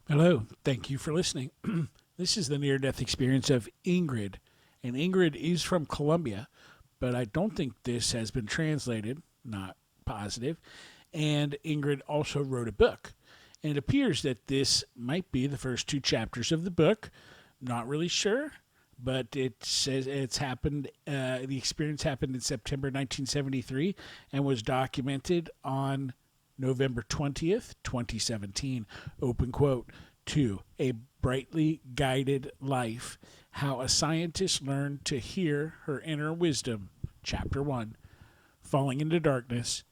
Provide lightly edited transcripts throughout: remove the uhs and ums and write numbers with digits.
Hello, thank you for listening. This is the near death experience of Ingrid, and Ingrid is from Colombia, but I don't think this has been translated, not positive. And Ingrid also wrote a book, and it appears that this might be the first two chapters of the book. Not really sure, but it says it's happened. The experience happened in September 1973 and was documented on November 20th, 2017. Open quote. 2. A brightly guided life. How a scientist learned to hear her inner wisdom. Chapter 1. Falling into darkness.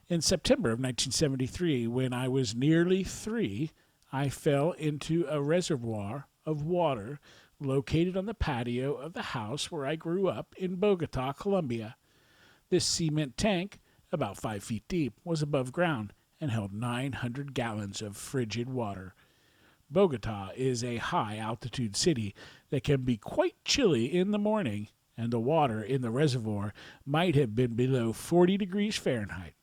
In September of 1973, when I was nearly 3, I fell into a reservoir of water located on the patio of the house where I grew up in Bogota, Colombia. This cement tank, about 5 feet deep, was above ground and held 900 gallons of frigid water. Bogota is a high altitude city that can be quite chilly in the morning, and the water in the reservoir might have been below 40 degrees Fahrenheit.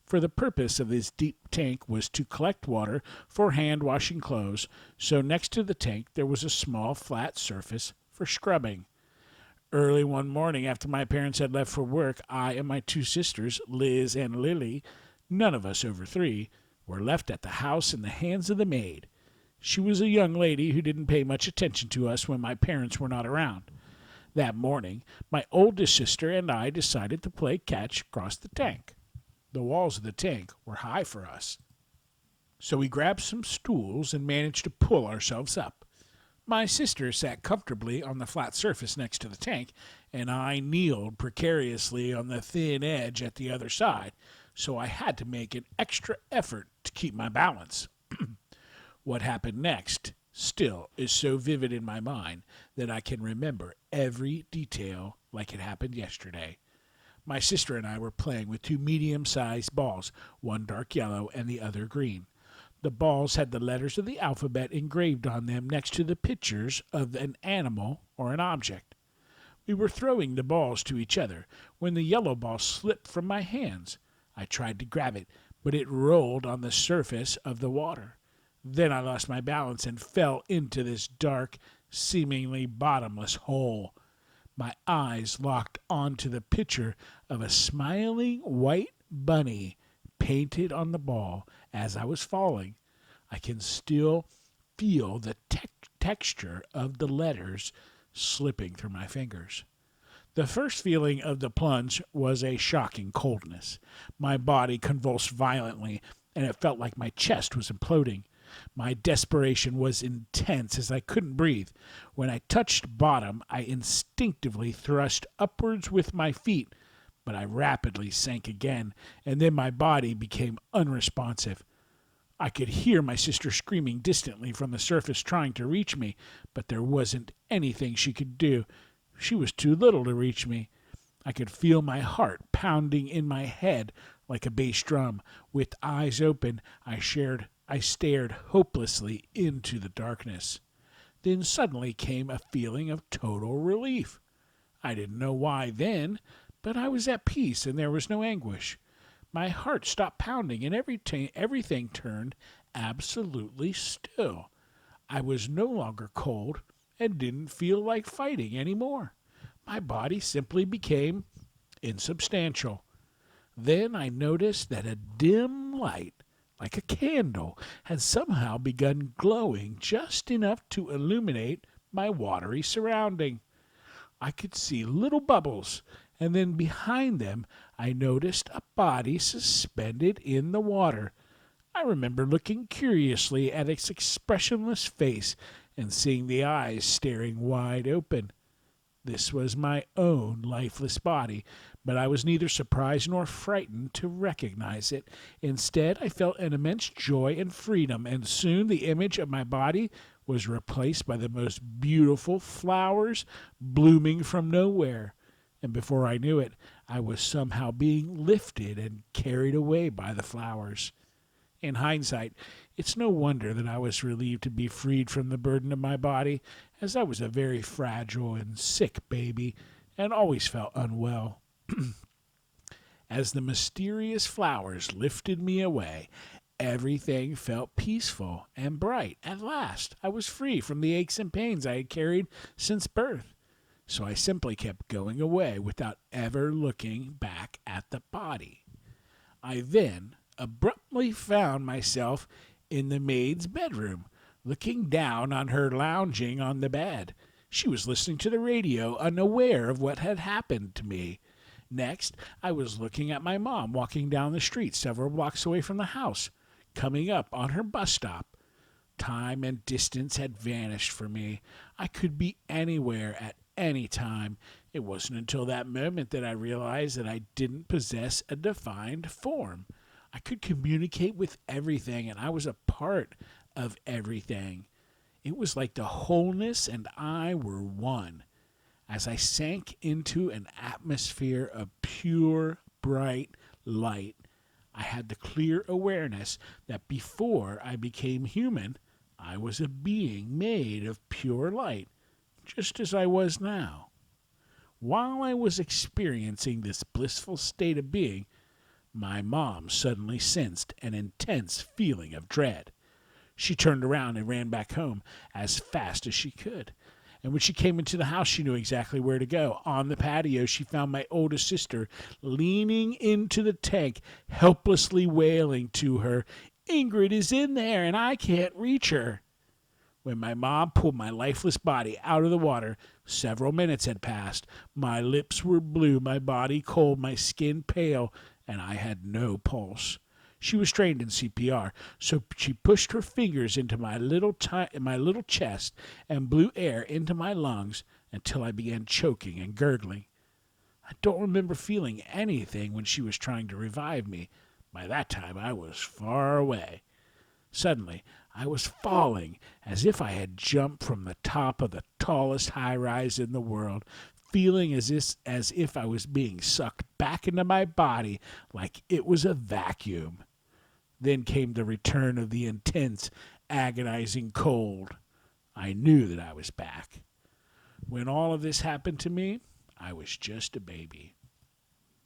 For the purpose of this deep tank was to collect water for hand washing clothes, so next to the tank there was a small flat surface for scrubbing. Early one morning after my parents had left for work, I and my two sisters, Liz and Lily, none of us over 3, were left at the house in the hands of the maid. She was a young lady who didn't pay much attention to us when my parents were not around. That morning, my oldest sister and I decided to play catch across the tank. The walls of the tank were high for us, so we grabbed some stools and managed to pull ourselves up. My sister sat comfortably on the flat surface next to the tank, and I kneeled precariously on the thin edge at the other side, so I had to make an extra effort to keep my balance. What happened next still is so vivid in my mind that I can remember every detail like it happened yesterday. My sister and I were playing with 2 medium-sized balls, one dark yellow and the other green. The balls had the letters of the alphabet engraved on them next to the pictures of an animal or an object. We were throwing the balls to each other when the yellow ball slipped from my hands. I tried to grab it, but it rolled on the surface of the water. Then I lost my balance and fell into this dark, seemingly bottomless hole. My eyes locked onto the picture of a smiling white bunny painted on the ball as I was falling. I can still feel the texture of the letters slipping through my fingers. The first feeling of the plunge was a shocking coldness. My body convulsed violently, and it felt like my chest was imploding. My desperation was intense as I couldn't breathe. When I touched bottom, I instinctively thrust upwards with my feet, but I rapidly sank again, and then my body became unresponsive. I could hear my sister screaming distantly from the surface trying to reach me, but there wasn't anything she could do. She was too little to reach me. I could feel my heart pounding in my head like a bass drum. With eyes open, I stared hopelessly into the darkness. Then suddenly came a feeling of total relief. I didn't know why then, but I was at peace and there was no anguish. My heart stopped pounding and everything turned absolutely still. I was no longer cold and didn't feel like fighting anymore. My body simply became insubstantial. Then I noticed that a dim light, like a candle, had somehow begun glowing just enough to illuminate my watery surrounding. I could see little bubbles, and then behind them I noticed a body suspended in the water. I remember looking curiously at its expressionless face and seeing the eyes staring wide open. This was my own lifeless body, but I was neither surprised nor frightened to recognize it. Instead, I felt an immense joy and freedom, and soon the image of my body was replaced by the most beautiful flowers blooming from nowhere. And before I knew it, I was somehow being lifted and carried away by the flowers. In hindsight, it's no wonder that I was relieved to be freed from the burden of my body, as I was a very fragile and sick baby, and always felt unwell. As the mysterious flowers lifted me away, Everything felt peaceful and bright. At last, I was free from the aches and pains I had carried since birth. So I simply kept going away without ever looking back at the body. I then abruptly found myself in the maid's bedroom, looking down on her lounging on the bed. She was listening to the radio, unaware of what had happened to me. Next, I was looking at my mom walking down the street several blocks away from the house, coming up on her bus stop. Time and distance had vanished for me. I could be anywhere at any time. It wasn't until that moment that I realized that I didn't possess a defined form. I could communicate with everything, and I was a part of everything. It was like the wholeness and I were one. As I sank into an atmosphere of pure, bright light, I had the clear awareness that before I became human, I was a being made of pure light, just as I was now. While I was experiencing this blissful state of being, my mom suddenly sensed an intense feeling of dread. She turned around and ran back home as fast as she could. And when she came into the house, she knew exactly where to go. On the patio, she found my oldest sister leaning into the tank, helplessly wailing to her, "Ingrid is in there, and I can't reach her." When my mom pulled my lifeless body out of the water, several minutes had passed. My lips were blue, my body cold, my skin pale, and I had no pulse. She was trained in CPR, so she pushed her fingers into my little chest and blew air into my lungs until I began choking and gurgling. I don't remember feeling anything when she was trying to revive me. By that time, I was far away. Suddenly, I was falling as if I had jumped from the top of the tallest high-rise in the world, feeling as if I was being sucked back into my body like it was a vacuum. Then came the return of the intense, agonizing cold. I knew that I was back. When all of this happened to me, I was just a baby.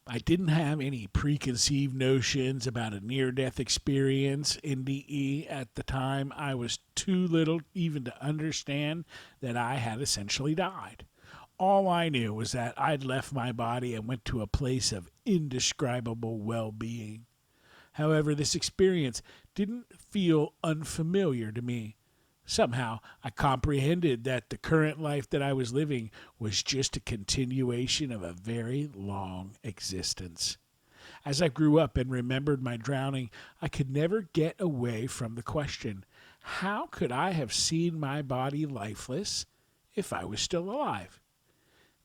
I didn't have any preconceived notions about a near-death experience, NDE. At the time, I was too little even to understand that I had essentially died. All I knew was that I'd left my body and went to a place of indescribable well-being. However, this experience didn't feel unfamiliar to me. Somehow, I comprehended that the current life that I was living was just a continuation of a very long existence. As I grew up and remembered my drowning, I could never get away from the question, how could I have seen my body lifeless if I was still alive?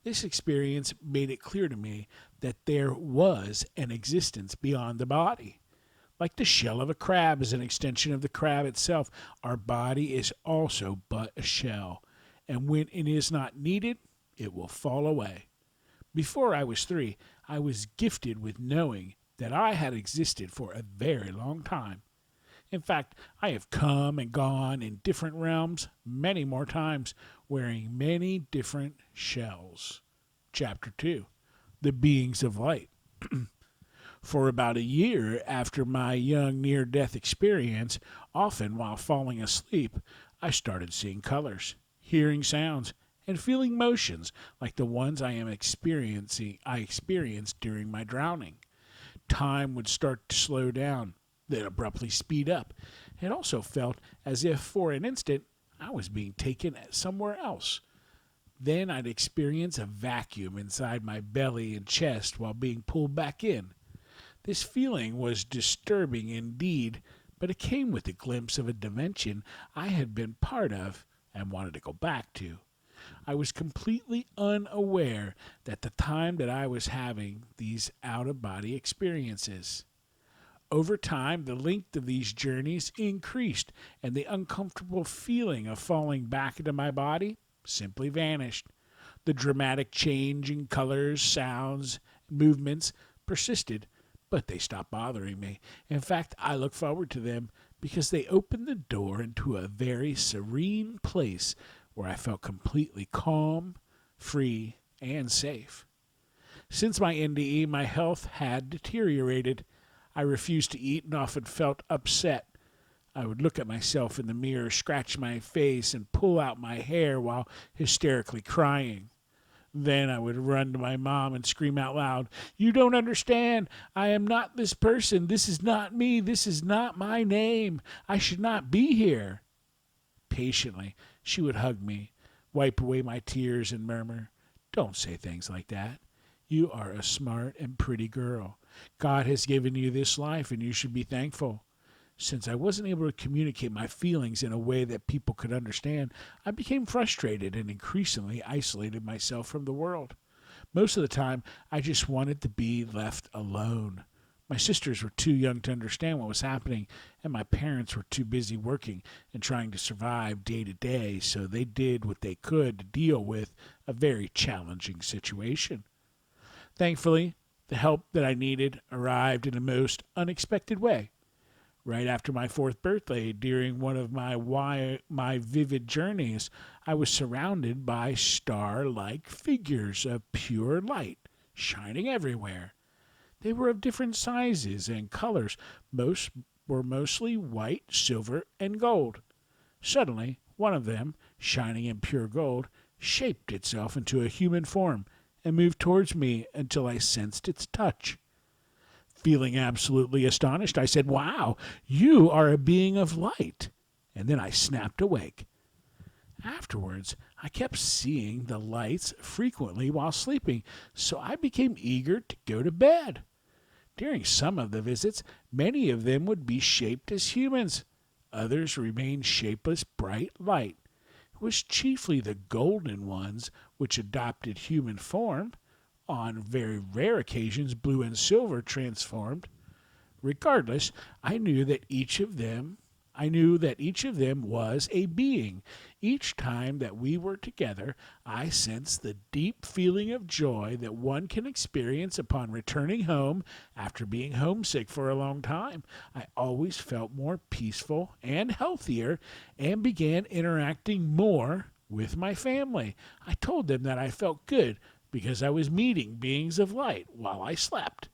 This experience made it clear to me that there was an existence beyond the body. Like the shell of a crab is an extension of the crab itself, our body is also but a shell, and when it is not needed, it will fall away. Before I was 3, I was gifted with knowing that I had existed for a very long time. In fact, I have come and gone in different realms many more times, wearing many different shells. Chapter 2, The Beings of Light. For about a year after my young near-death experience, often while falling asleep, I started seeing colors, hearing sounds, and feeling motions like the ones I experienced during my drowning. Time would start to slow down, then abruptly speed up. It also felt as if, for an instant, I was being taken somewhere else. Then I'd experience a vacuum inside my belly and chest while being pulled back in. This feeling was disturbing indeed, but it came with a glimpse of a dimension I had been part of and wanted to go back to. I was completely unaware at the time that I was having these out-of-body experiences. Over time, the length of these journeys increased, and the uncomfortable feeling of falling back into my body simply vanished. The dramatic change in colors, sounds, movements persisted, but they stopped bothering me. In fact, I look forward to them because they opened the door into a very serene place where I felt completely calm, free, and safe. Since my NDE, my health had deteriorated. I refused to eat and often felt upset I would look at myself in the mirror, scratch my face, and pull out my hair while hysterically crying. Then I would run to my mom and scream out loud, "You don't understand. I am not this person. This is not me. This is not my name. I should not be here." Patiently, she would hug me, wipe away my tears, and murmur, "Don't say things like that. You are a smart and pretty girl. God has given you this life, and you should be thankful." Since I wasn't able to communicate my feelings in a way that people could understand, I became frustrated and increasingly isolated myself from the world. Most of the time, I just wanted to be left alone. My sisters were too young to understand what was happening, and my parents were too busy working and trying to survive day to day, so they did what they could to deal with a very challenging situation. Thankfully, the help that I needed arrived in a most unexpected way. Right after my 4th birthday, during one of my vivid journeys, I was surrounded by star-like figures of pure light, shining everywhere. They were of different sizes and colors. Most were mostly white, silver, and gold. Suddenly, one of them, shining in pure gold, shaped itself into a human form and moved towards me until I sensed its touch. Feeling absolutely astonished, I said, "Wow, you are a being of light." And then I snapped awake. Afterwards, I kept seeing the lights frequently while sleeping, so I became eager to go to bed. During some of the visits, many of them would be shaped as humans. Others remained shapeless, bright light. It was chiefly the golden ones which adopted human form. On very rare occasions, blue and silver transformed. Regardless, I knew that each of them was a being. Each time that we were together, I sensed the deep feeling of joy that one can experience upon returning home after being homesick for a long time. I always felt more peaceful and healthier and began interacting more with my family. I told them that I felt good because I was meeting beings of light while I slept.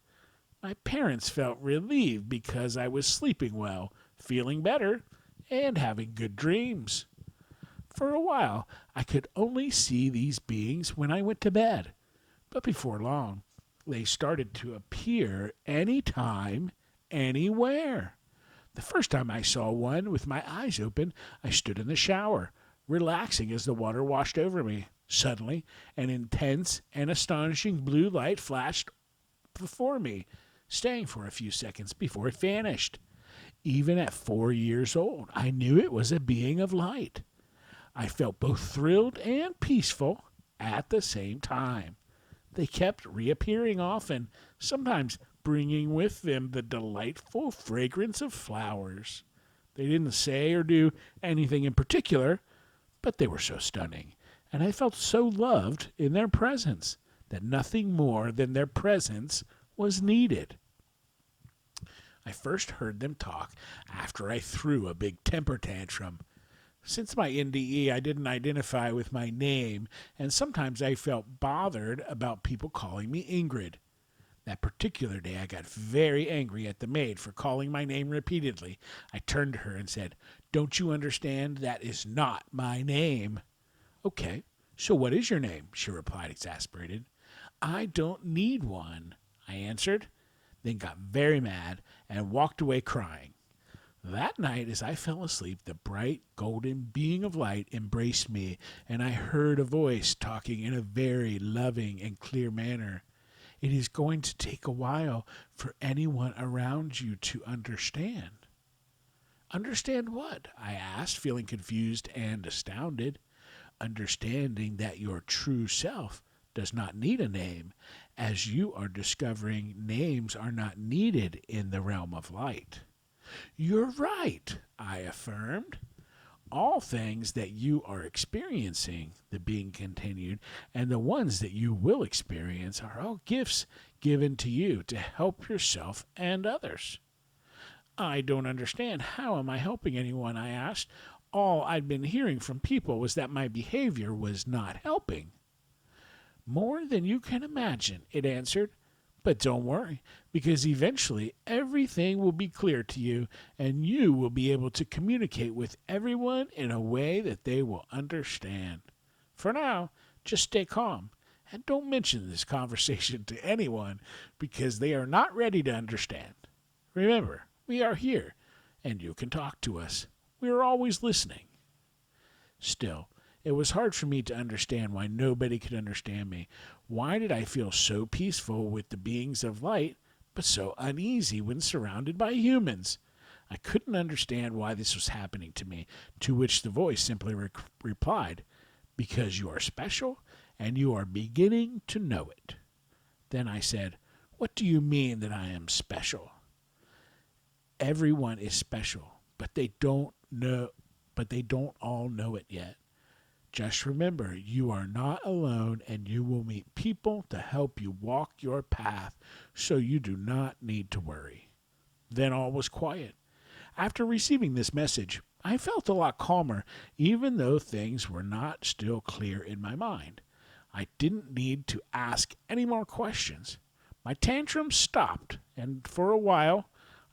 My parents felt relieved because I was sleeping well, feeling better, and having good dreams. For a while, I could only see these beings when I went to bed, but before long, they started to appear anytime, anywhere. The first time I saw one with my eyes open, I stood in the shower, relaxing as the water washed over me. Suddenly, an intense and astonishing blue light flashed before me, staying for a few seconds before it vanished. Even at 4 years old, I knew it was a being of light. I felt both thrilled and peaceful at the same time. They kept reappearing often, sometimes bringing with them the delightful fragrance of flowers. They didn't say or do anything in particular, but they were so stunning, and I felt so loved in their presence that nothing more than their presence was needed. I first heard them talk after I threw a big temper tantrum. Since my NDE, I didn't identify with my name, and sometimes I felt bothered about people calling me Ingrid. That particular day, I got very angry at the maid for calling my name repeatedly. I turned to her and said, "Don't you understand? That is not my name." "Okay, so what is your name?" she replied, exasperated. "I don't need one," I answered, then got very mad and walked away crying. That night, as I fell asleep, the bright, golden being of light embraced me, and I heard a voice talking in a very loving and clear manner. "It is going to take a while for anyone around you to understand." "Understand what?" I asked, feeling confused and astounded. "Understanding that your true self does not need a name, as you are discovering names are not needed in the realm of light." "You're right," I affirmed. "All things that you are experiencing," the being continued, "and the ones that you will experience are all gifts given to you to help yourself and others." "I don't understand. How am I helping anyone?" I asked. All I'd been hearing from people was that my behavior was not helping. "More than you can imagine," it answered. But don't worry, because eventually everything will be clear to you and you will be able to communicate with everyone in a way that they will understand. For now, just stay calm and don't mention this conversation to anyone because they are not ready to understand. Remember, we are here and you can talk to us. We are always listening. Still, it was hard for me to understand why nobody could understand me. Why did I feel so peaceful with the beings of light, but so uneasy when surrounded by humans? I couldn't understand why this was happening to me, to which the voice simply replied, "Because you are special, and you are beginning to know it." Then I said, "What do you mean that I am special?" "Everyone is special, but they don't all know it yet. Just remember, you are not alone and you will meet people to help you walk your path, so you do not need to worry." Then all was quiet. After receiving this message, I felt a lot calmer, even though things were not still clear in my mind. I didn't need to ask any more questions. My tantrums stopped, and for a while,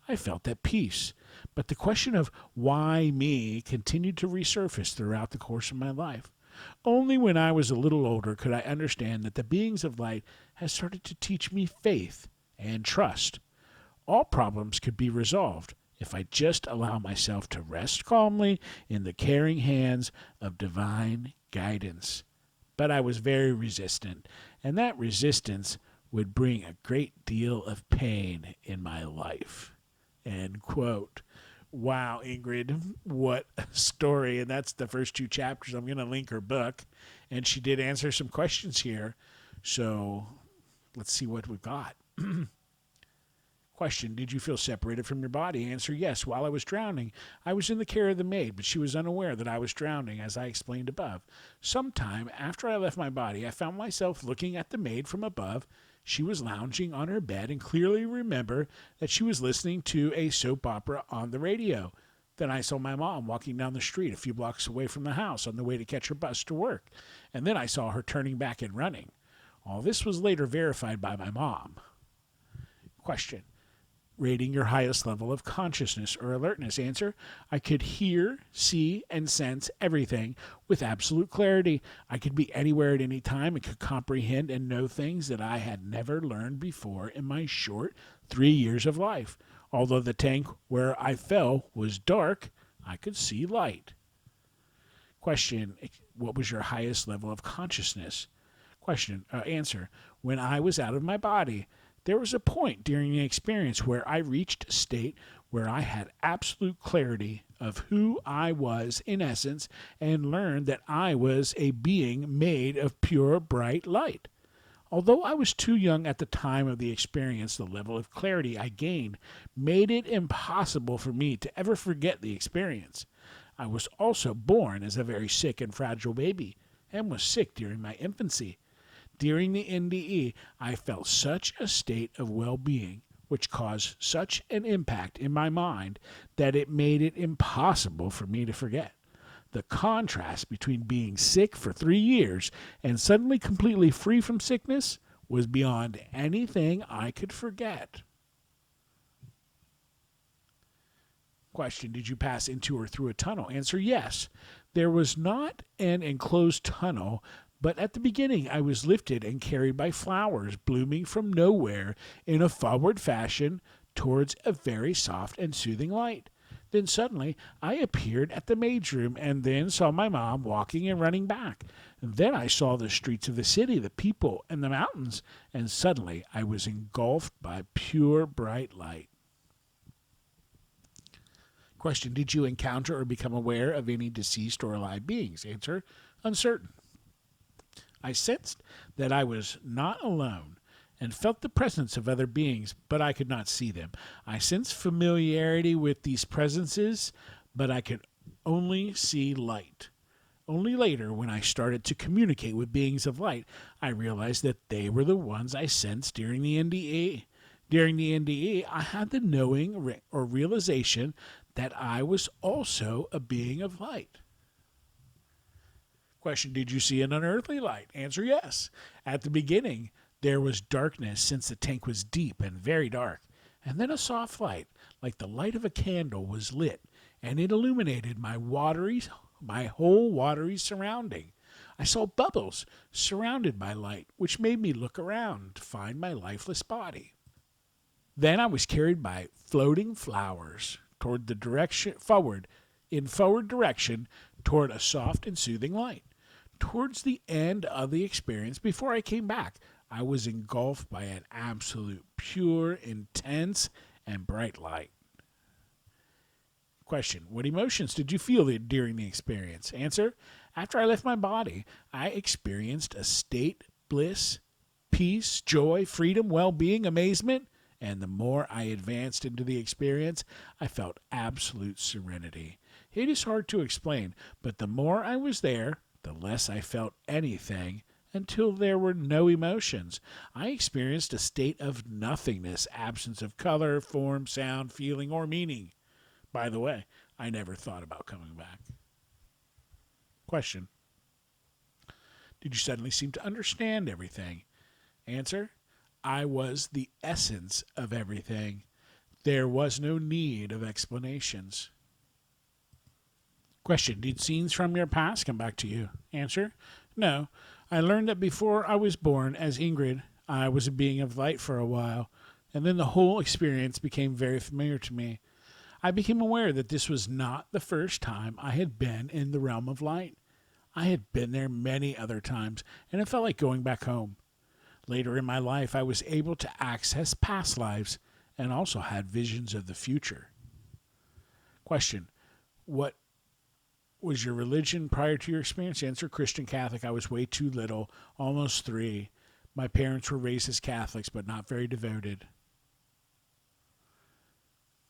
I felt at peace. But the question of why me continued to resurface throughout the course of my life. Only when I was a little older could I understand that the beings of light had started to teach me faith and trust. All problems could be resolved if I just allow myself to rest calmly in the caring hands of divine guidance. But I was very resistant, and that resistance would bring a great deal of pain in my life. End quote. Wow, Ingrid, what a story. And that's the first two chapters. I'm going to link her book. And she did answer some questions here. So let's see what we've got. Question, did you feel separated from your body? Answer, yes. While I was drowning, I was in the care of the maid, but she was unaware that I was drowning, as I explained above. Sometime after I left my body, I found myself looking at the maid from above. She was lounging on her bed and clearly remember that she was listening to a soap opera on the radio. Then I saw my mom walking down the street a few blocks away from the house on the way to catch her bus to work. And then I saw her turning back and running. All this was later verified by my mom. Question. Rating your highest level of consciousness or alertness. Answer, I could hear, see, and sense everything with absolute clarity. I could be anywhere at any time and could comprehend and know things that I had never learned before in my short 3 years of life. Although the tank where I fell was dark, I could see light. Question, what was your highest level of consciousness? Answer, when I was out of my body, there was a point during the experience where I reached a state where I had absolute clarity of who I was in essence and learned that I was a being made of pure, bright light. Although I was too young at the time of the experience, the level of clarity I gained made it impossible for me to ever forget the experience. I was also born as a very sick and fragile baby and was sick during my infancy. During the NDE, I felt such a state of well-being, which caused such an impact in my mind that it made it impossible for me to forget. The contrast between being sick for 3 years and suddenly completely free from sickness was beyond anything I could forget. Question, did you pass into or through a tunnel? Answer, yes. There was not an enclosed tunnel, but at the beginning I was lifted and carried by flowers blooming from nowhere in a forward fashion towards a very soft and soothing light. Then suddenly I appeared at the maid's room and then saw my mom walking and running back. And then I saw the streets of the city, the people, and the mountains, and suddenly I was engulfed by pure bright light. Question, did you encounter or become aware of any deceased or alive beings? Answer, uncertain. I sensed that I was not alone and felt the presence of other beings, but I could not see them. I sensed familiarity with these presences, but I could only see light. Only later, when I started to communicate with beings of light, I realized that they were the ones I sensed during the NDE. During the NDE, I had the knowing or realization that I was also a being of light. Question, did you see an unearthly light? Answer, yes. At the beginning, There was darkness since the tank was deep and very dark, and then a soft light, like the light of a candle, was lit, and it illuminated my whole watery surrounding. I saw bubbles surrounded by light, which made me look around to find my lifeless body. Then I was carried by floating flowers toward the direction forward direction toward a soft and soothing light. Towards the end of the experience, before I came back, I was engulfed by an absolute pure, intense, and bright light. Question: what emotions did you feel during the experience? Answer: after I left my body, I experienced a state, bliss, peace, joy, freedom, well-being, amazement, and the more I advanced into the experience, I felt absolute serenity. It is hard to explain, but the more I was there, the less I felt anything until there were no emotions. I experienced a state of nothingness, absence of color, form, sound, feeling, or meaning. By the way, I never thought about coming back. Question: did you suddenly seem to understand everything? Answer: I was the essence of everything. There was no need of explanations. Question: did scenes from your past come back to you? Answer: no. I learned that before I was born as Ingrid, I was a being of light for a while, and then the whole experience became very familiar to me. I became aware that this was not the first time I had been in the realm of light. I had been there many other times, and it felt like going back home. Later in my life, I was able to access past lives and also had visions of the future. Question: what was your religion prior to your experience? Answer: Christian Catholic. I was way too little, almost 3. My parents were raised as Catholics, but not very devoted.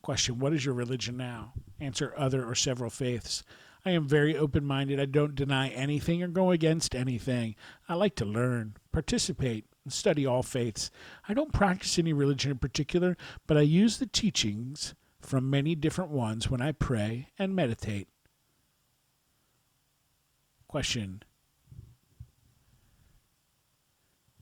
Question: what is your religion now? Answer: other or several faiths. I am very open-minded. I don't deny anything or go against anything. I like to learn, participate, and study all faiths. I don't practice any religion in particular, but I use the teachings from many different ones when I pray and meditate. Question: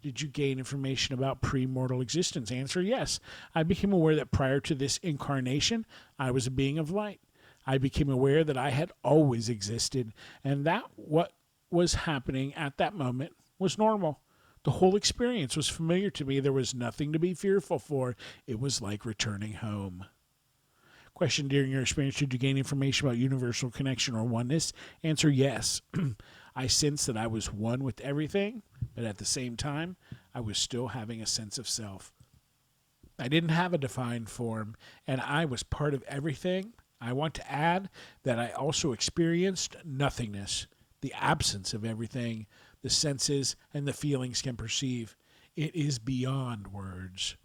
did you gain information about pre-mortal existence? Answer: yes. I became aware that prior to this incarnation, I was a being of light. I became aware that I had always existed, and that what was happening at that moment was normal. The whole experience was familiar to me. There was nothing to be fearful for. It was like returning home. Question: during your experience, did you gain information about universal connection or oneness? Answer: yes. I sensed that I was one with everything, but at the same time, I was still having a sense of self. I didn't have a defined form, and I was part of everything. I want to add that I also experienced nothingness, the absence of everything the senses and the feelings can perceive. It is beyond words.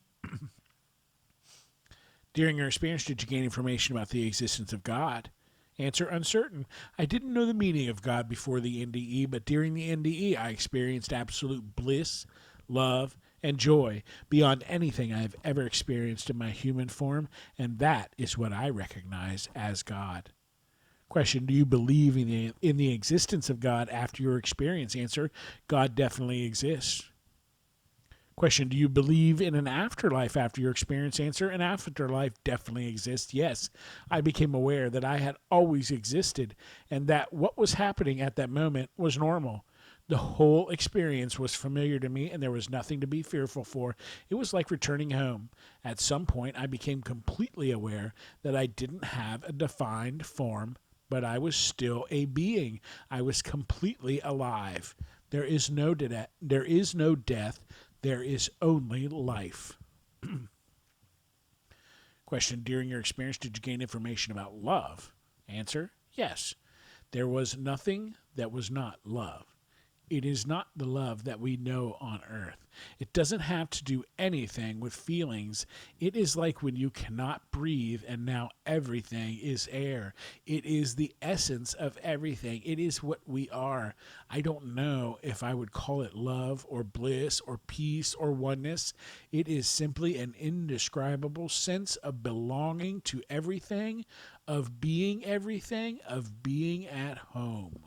During your experience, did you gain information about the existence of God? Answer: uncertain. I didn't know the meaning of God before the NDE, but during the NDE, I experienced absolute bliss, love, and joy beyond anything I have ever experienced in my human form, and that is what I recognize as God. Question: do you believe in the existence of God after your experience? Answer: God definitely exists. Question: do you believe in an afterlife after your experience? Answer: an afterlife definitely exists. Yes, I became aware that I had always existed and that what was happening at that moment was normal. The whole experience was familiar to me and there was nothing to be fearful for. It was like returning home. At some point, I became completely aware that I didn't have a defined form, but I was still a being. I was completely alive. There is no death. There is only life. Question: during your experience, did you gain information about love? Answer: yes. There was nothing that was not love. It is not the love that we know on earth. It doesn't have to do anything with feelings. It is like when you cannot breathe and now everything is air. It is the essence of everything. It is what we are. I don't know if I would call it love or bliss or peace or oneness. It is simply an indescribable sense of belonging to everything, of being everything, of being at home.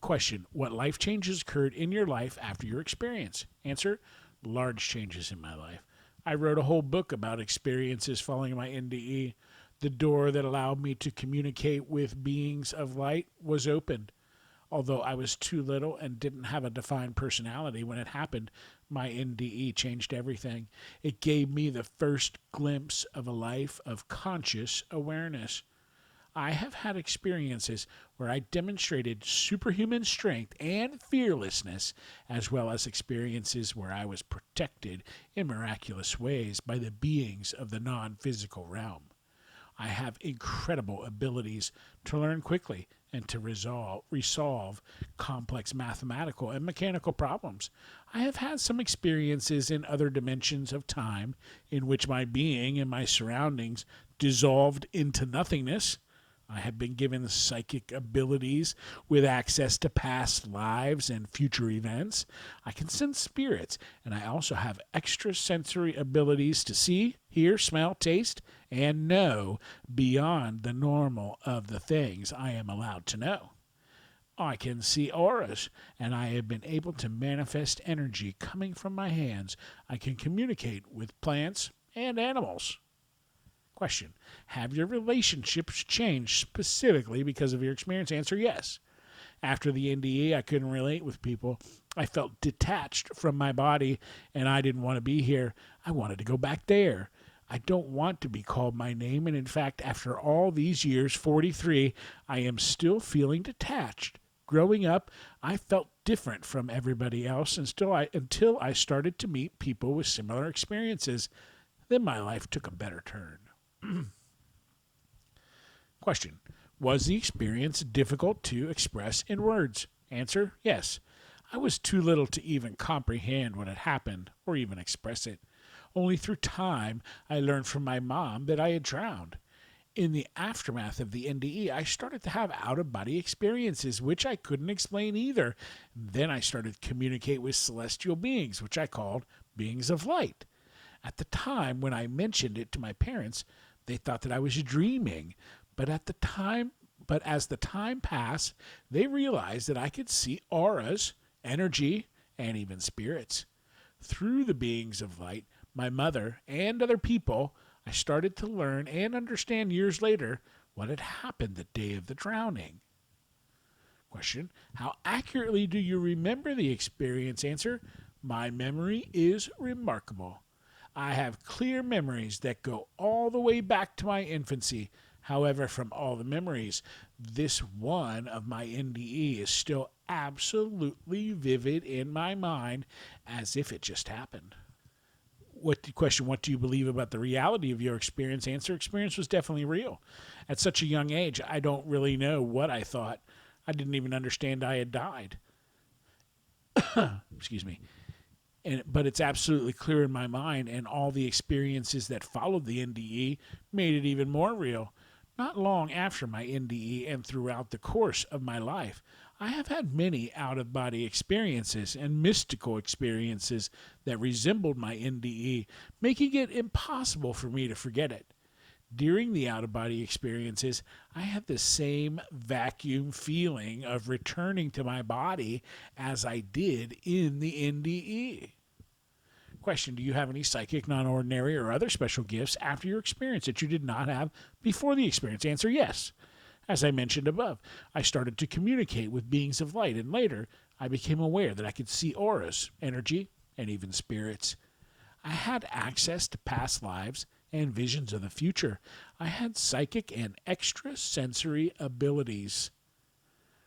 Question: what life changes occurred in your life after your experience? Answer: large changes in my life. I wrote a whole book about experiences following my NDE. The door that allowed me to communicate with beings of light was opened. Although I was too little and didn't have a defined personality when it happened, my NDE changed everything. It gave me the first glimpse of a life of conscious awareness. I have had experiences where I demonstrated superhuman strength and fearlessness, as well as experiences where I was protected in miraculous ways by the beings of the non-physical realm. I have incredible abilities to learn quickly and to resolve complex mathematical and mechanical problems. I have had some experiences in other dimensions of time in which my being and my surroundings dissolved into nothingness. I have been given psychic abilities with access to past lives and future events. I can sense spirits, and I also have extrasensory abilities to see, hear, smell, taste, and know beyond the normal of the things I am allowed to know. I can see auras, and I have been able to manifest energy coming from my hands. I can communicate with plants and animals. Question: have your relationships changed specifically because of your experience? Answer: yes. After the NDE, I couldn't relate with people. I felt detached from my body, and I didn't want to be here. I wanted to go back there. I don't want to be called my name, and in fact, after all these years, 43, I am still feeling detached. Growing up, I felt different from everybody else until I started to meet people with similar experiences. Then my life took a better turn. Question: was the experience difficult to express in words? Answer: yes. I was too little to even comprehend what had happened or even express it. Only through time I learned from my mom that I had drowned. In the aftermath of the NDE, I started to have out-of-body experiences, which I couldn't explain either. Then I started to communicate with celestial beings, which I called beings of light. At the time when I mentioned it to my parents, they thought that I was dreaming, but as the time passed, they realized that I could see auras, energy, and even spirits. Through the beings of light, my mother, and other people, I started to learn and understand years later what had happened the day of the drowning. Question: how accurately do you remember the experience? Answer: my memory is remarkable. I have clear memories that go all the way back to my infancy. However, from all the memories, this one of my NDE is still absolutely vivid in my mind as if it just happened. Question: what do you believe about the reality of your experience? Answer: experience was definitely real. At such a young age, I don't really know what I thought. I didn't even understand I had died. Excuse me. But it's absolutely clear in my mind, and all the experiences that followed the NDE made it even more real. Not long after my NDE and throughout the course of my life, I have had many out-of-body experiences and mystical experiences that resembled my NDE, making it impossible for me to forget it. During the out-of-body experiences, I had the same vacuum feeling of returning to my body as I did in the NDE. Question: do you have any psychic, non-ordinary, or other special gifts after your experience that you did not have before the experience? Answer: yes. As I mentioned above, I started to communicate with beings of light, and later I became aware that I could see auras, energy, and even spirits. I had access to past lives and visions of the future. I had psychic and extrasensory abilities.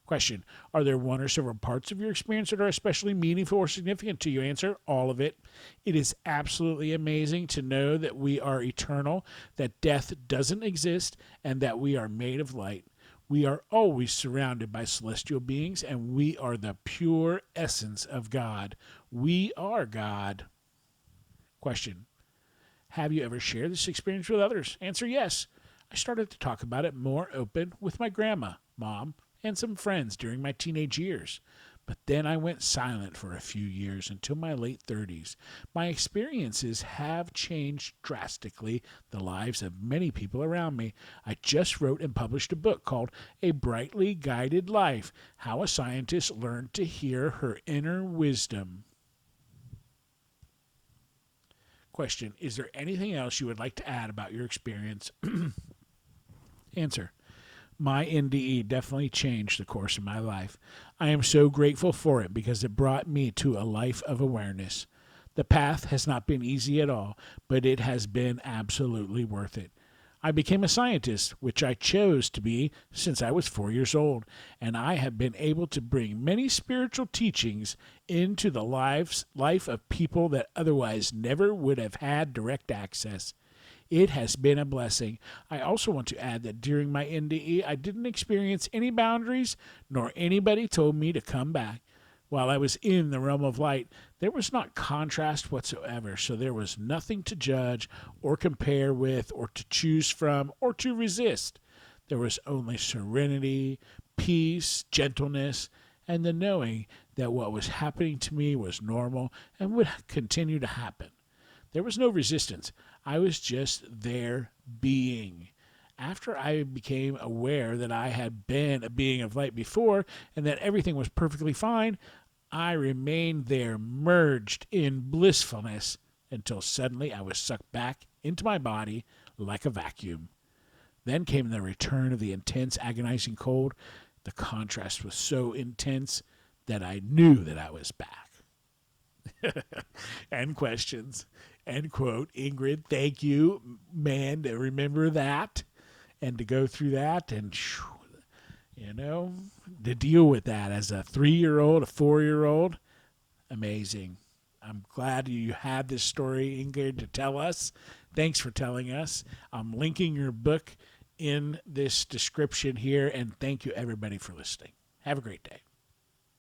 Question: are there one or several parts of your experience that are especially meaningful or significant to you? Answer: all of it. It is absolutely amazing to know that we are eternal, that death doesn't exist, and that we are made of light. We are always surrounded by celestial beings, and we are the pure essence of God. We are God. Question: have you ever shared this experience with others? Answer: yes. I started to talk about it more open with my grandma, mom, and some friends during my teenage years. But then I went silent for a few years until my late 30s. My experiences have changed drastically the lives of many people around me. I just wrote and published a book called A Brightly Guided Life: How a Scientist Learned to Hear Her Inner Wisdom. Question: is there anything else you would like to add about your experience? Answer: my NDE definitely changed the course of my life. I am so grateful for it because it brought me to a life of awareness. The path has not been easy at all, but it has been absolutely worth it. I became a scientist, which I chose to be since I was 4 years old, and I have been able to bring many spiritual teachings into the life of people that otherwise never would have had direct access. It has been a blessing. I also want to add that during my NDE, I didn't experience any boundaries, nor anybody told me to come back. While I was in the realm of light, there was not contrast whatsoever, so there was nothing to judge or compare with or to choose from or to resist. There was only serenity, peace, gentleness, and the knowing that what was happening to me was normal and would continue to happen. There was no resistance. I was just there being. After I became aware that I had been a being of light before and that everything was perfectly fine, I remained there merged in blissfulness until suddenly I was sucked back into my body like a vacuum. Then came the return of the intense, agonizing cold. The contrast was so intense that I knew that I was back. And questions. End quote. Ingrid, thank you, man, to remember that and to go through that and, to deal with that as a 3-year-old, a 4-year-old. Amazing. I'm glad you had this story, Ingrid, to tell us. Thanks for telling us. I'm linking your book in this description here, and thank you, everybody, for listening. Have a great day.